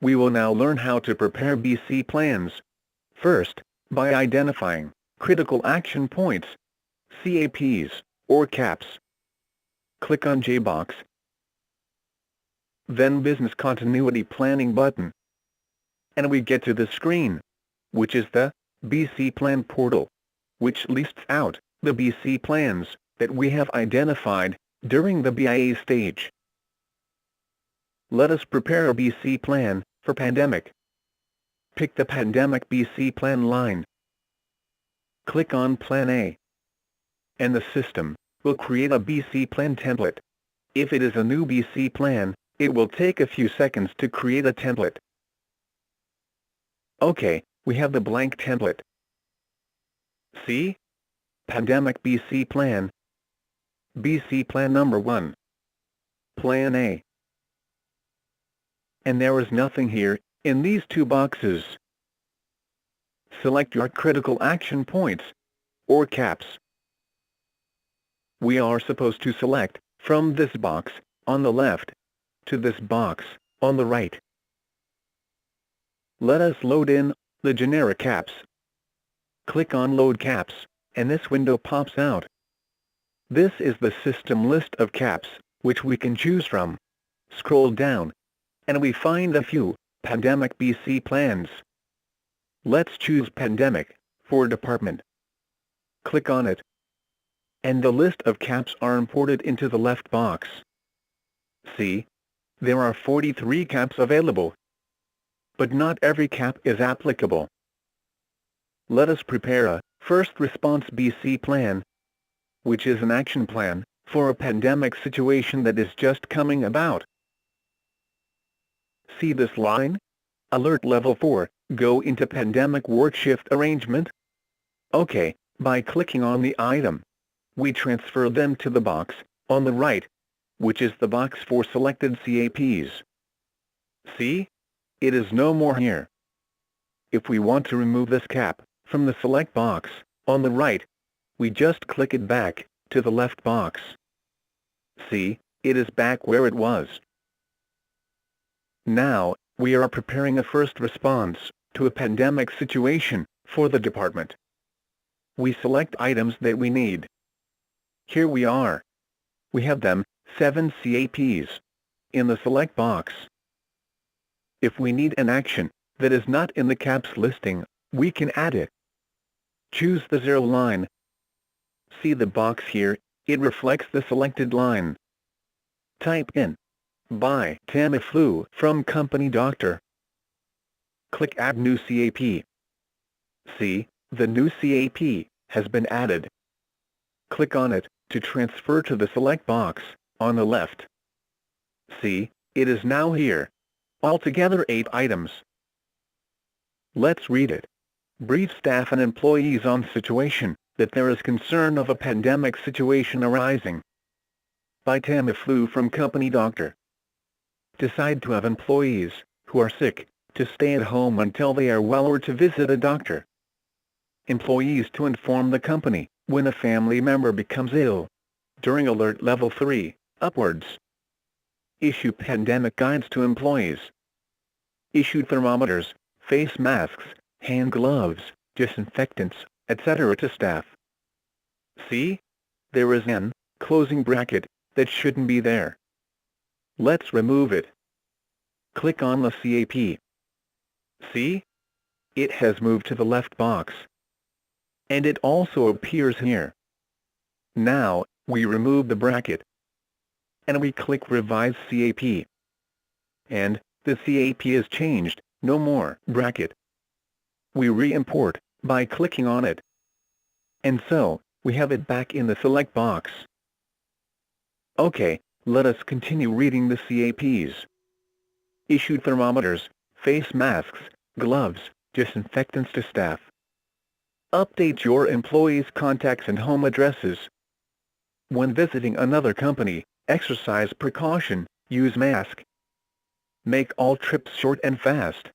We will now learn how to prepare BC plans. First, by identifying critical action points, CAPs, or CAPs. Click on J box, then Business Continuity Planning button. And we get to the screen, which is the BC Plan portal, which lists out the BC plans that we have identified during the BIA stage. Let us prepare a BC plan for pandemic. Pick the Pandemic BC Plan line. Click on Plan A. And the system will create a BC plan template. If it is a new BC plan, it will take a few seconds to create a template. Okay, we have the blank template. See? Pandemic BC Plan. BC Plan number 1. Plan A. And there is nothing here, in these two boxes. Select your critical action points, or CAPs. We are supposed to select from this box on the left to this box on the right. Let us load in the generic CAPs. Click on Load CAPs, and this window pops out. This is the system list of CAPs, which we can choose from. Scroll down, and we find a few Pandemic BC plans. Let's choose Pandemic for department. Click on it, and the list of CAPs are imported into the left box. See? There are 43 CAPs available. But not every CAP is applicable. Let us prepare a First Response BC Plan, which is an action plan for a pandemic situation that is just coming about. See this line? Alert Level 4, go into Pandemic Work Shift Arrangement. Okay, by clicking on the item, we transfer them to the box on the right, which is the box for selected CAPs. See? It is no more here. If we want to remove this CAP from the select box on the right, we just click it back to the left box. See, it is back where it was. Now, we are preparing a first response to a pandemic situation for the department. We select items that we need. Here we are. We have them, 7 CAPs, in the select box. If we need an action that is not in the CAPs listing, we can add it. Choose the 0 line. See the box here, it reflects the selected line. Type in by Tamiflu from Company Doctor. Click Add New CAP. See, the new CAP has been added. Click on it to transfer to the select box on the left. See, it is now here. Altogether 8 items. Let's read it. Brief staff and employees on situation that there is concern of a pandemic situation arising. By Tamiflu from Company Doctor. Decide to have employees who are sick to stay at home until they are well or to visit a doctor. Employees to inform the company when a family member becomes ill. During Alert Level 3, upwards. Issue pandemic guides to employees. Issue thermometers, face masks, hand gloves, disinfectants, etc. to staff. See? There is an closing bracket that shouldn't be there. Let's remove it. Click on the CAP. See? It has moved to the left box. And it also appears here. Now, we remove the bracket. And we click Revise CAP. And the CAP is changed, no more bracket. We re-import by clicking on it. And so, we have it back in the select box. Okay, let us continue reading the CAPs. Issue thermometers, face masks, gloves, disinfectants to staff. Update your employees' contacts and home addresses. When visiting another company, exercise precaution, use mask. Make all trips short and fast.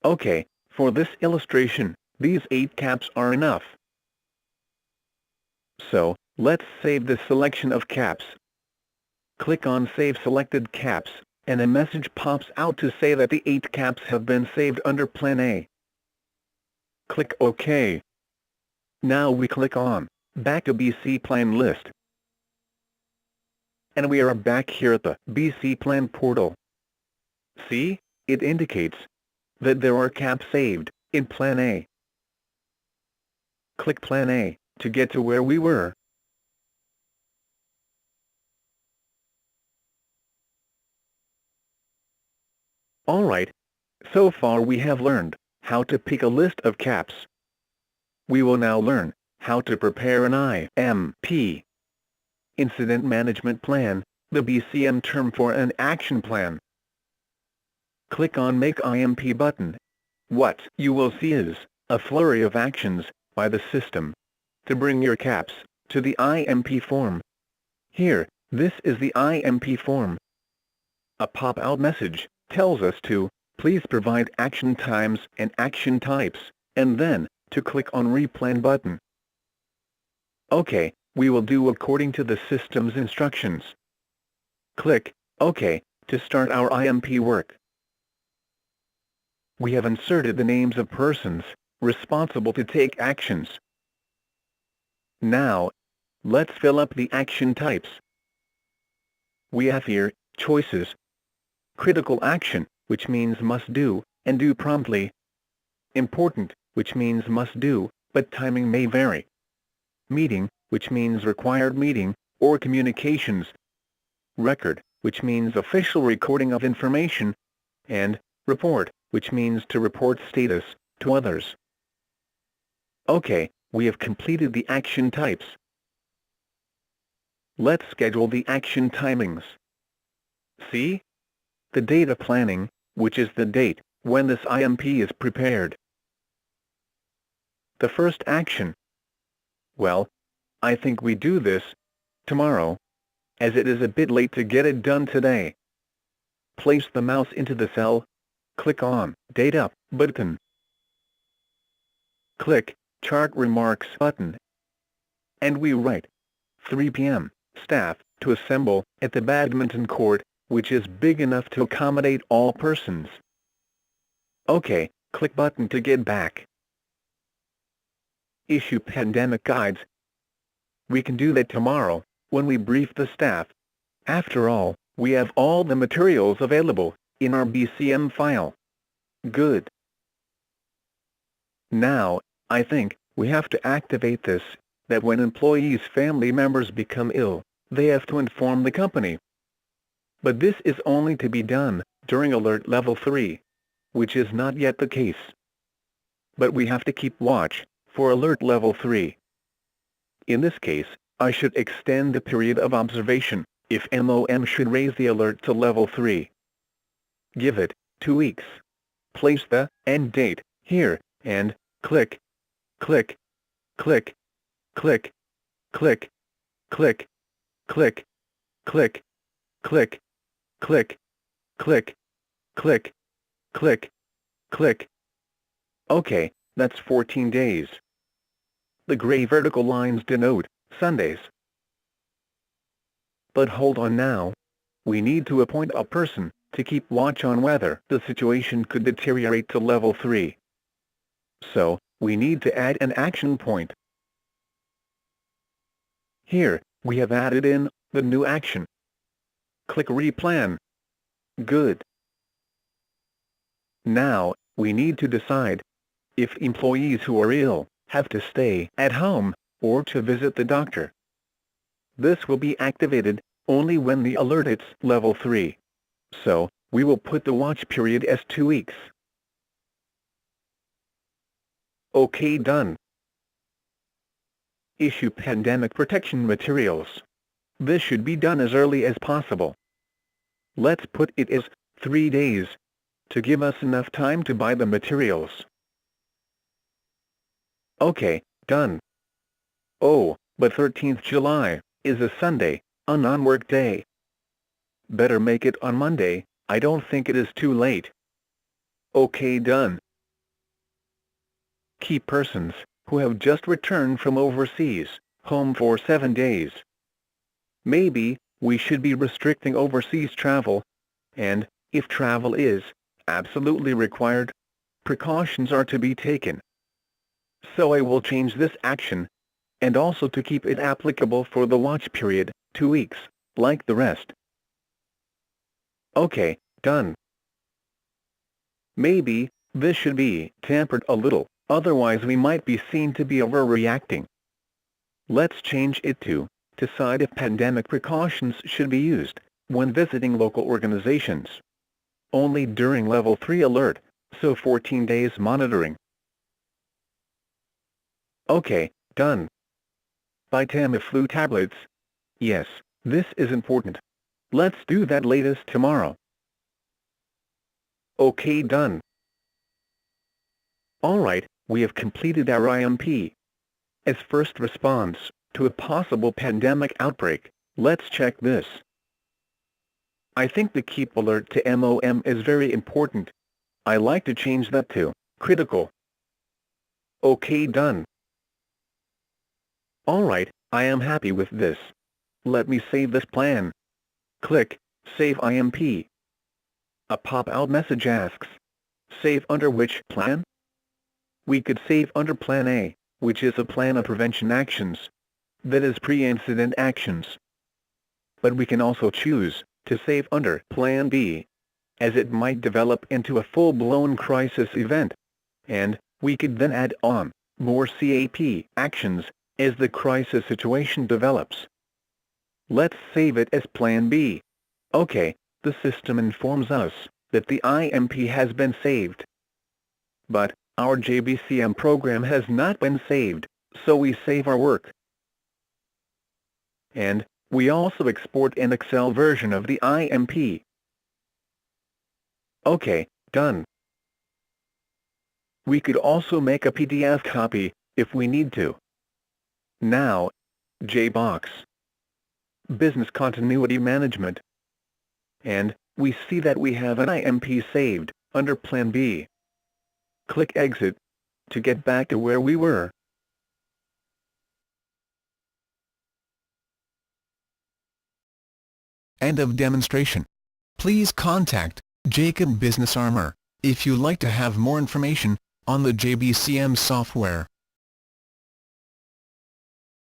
Okay, for this illustration, these 8 CAPs are enough. So, let's save the selection of CAPs. Click on Save Selected CAPs and a message pops out to say that the 8 caps have been saved under Plan A. Click OK. Now we click on Back to BC Plan list. And we are back here at the BC Plan portal. See, it indicates that there are caps saved in Plan A. Click Plan A to get to where we were. Alright, so far we have learned how to pick a list of caps. We will now learn how to prepare an IMP. Incident Management Plan, the BCM term for an action plan. Click on Make IMP button. What you will see is a flurry of actions by the system to bring your caps to the IMP form. Here, this is the IMP form. A pop-out message tells us to please provide action times and action types, and then to click on Replan button. OK, we will do according to the system's instructions. Click OK to start our IMP work. We have inserted the names of persons responsible to take actions. Now, let's fill up the action types. We have here choices. Critical action, which means must do, and do promptly. Important, which means must do, but timing may vary. Meeting, which means required meeting, or communications. Record, which means official recording of information. And report, which means to report status to others. OK, we have completed the action types. Let's schedule the action timings. See? The data planning, which is the date when this IMP is prepared. The first action. Well, I think we do this tomorrow, as it is a bit late to get it done today. Place the mouse into the cell. Click on Data button. Click Chart Remarks button. And we write 3 p.m. staff to assemble at the badminton court, which is big enough to accommodate all persons. OK, click button to get back. Issue pandemic guides. We can do that tomorrow, when we brief the staff. After all, we have all the materials available in our BCM file. Good. Now, I think we have to activate this, that when employees' family members become ill, they have to inform the company. But this is only to be done during Alert Level 3, which is not yet the case. But we have to keep watch for Alert Level 3. In this case, I should extend the period of observation, if MOM should raise the alert to Level 3. Give it 2 weeks. Place the end date here, and click, click, click, click, click, click, click, click, click, click, click, click, click, click. OK, that's 14 days. The gray vertical lines denote Sundays. But hold on now. We need to appoint a person to keep watch on whether the situation could deteriorate to Level 3. So, we need to add an action point. Here, we have added in the new action. Click Replan. Good. Now, we need to decide if employees who are ill have to stay at home or to visit the doctor. This will be activated only when the alert hits Level 3. So, we will put the watch period as 2 weeks. OK, done. Issue pandemic protection materials. This should be done as early as possible. Let's put it as 3 days, to give us enough time to buy the materials. OK, done. Oh, but 13th July is a Sunday, a non-work day. Better make it on Monday. I don't think it is too late. OK, done. Keep persons who have just returned from overseas home for 7 days. Maybe we should be restricting overseas travel. and, if travel is absolutely required, precautions are to be taken. So I will change this action, and also to keep it applicable for the watch period, 2 weeks, like the rest. Okay, done. Maybe this should be tempered a little, otherwise we might be seen to be overreacting. Let's change it to decide if pandemic precautions should be used when visiting local organizations. Only during level 3 alert, so 14 days monitoring. Okay, done. Buy Tamiflu tablets. Yes, this is important. Let's do that latest tomorrow. Okay, done. Alright, we have completed our IMP. As first response to a possible pandemic outbreak, let's check this. I think the keep alert to MOM is very important. I like to change that to critical. Okay, done. Alright, I am happy with this. Let me save this plan. Click Save IMP. A pop-out message asks, save under which plan? We could save under Plan A, which is a plan of prevention actions. That is pre-incident actions. But we can also choose to save under Plan B, as it might develop into a full-blown crisis event. And we could then add on more CAP actions as the crisis situation develops. Let's save it as Plan B. Okay, the system informs us that the IMP has been saved. But our JaBCM program has not been saved, so we save our work. And we also export an Excel version of the IMP. Okay, done. We could also make a PDF copy, if we need to. Now, JBox. Business Continuity Management. And we see that we have an IMP saved, under Plan B. Click Exit, to get back to where we were. End of demonstration. Please contact Jacob Business Armor if you'd like to have more information on the JaBCM software.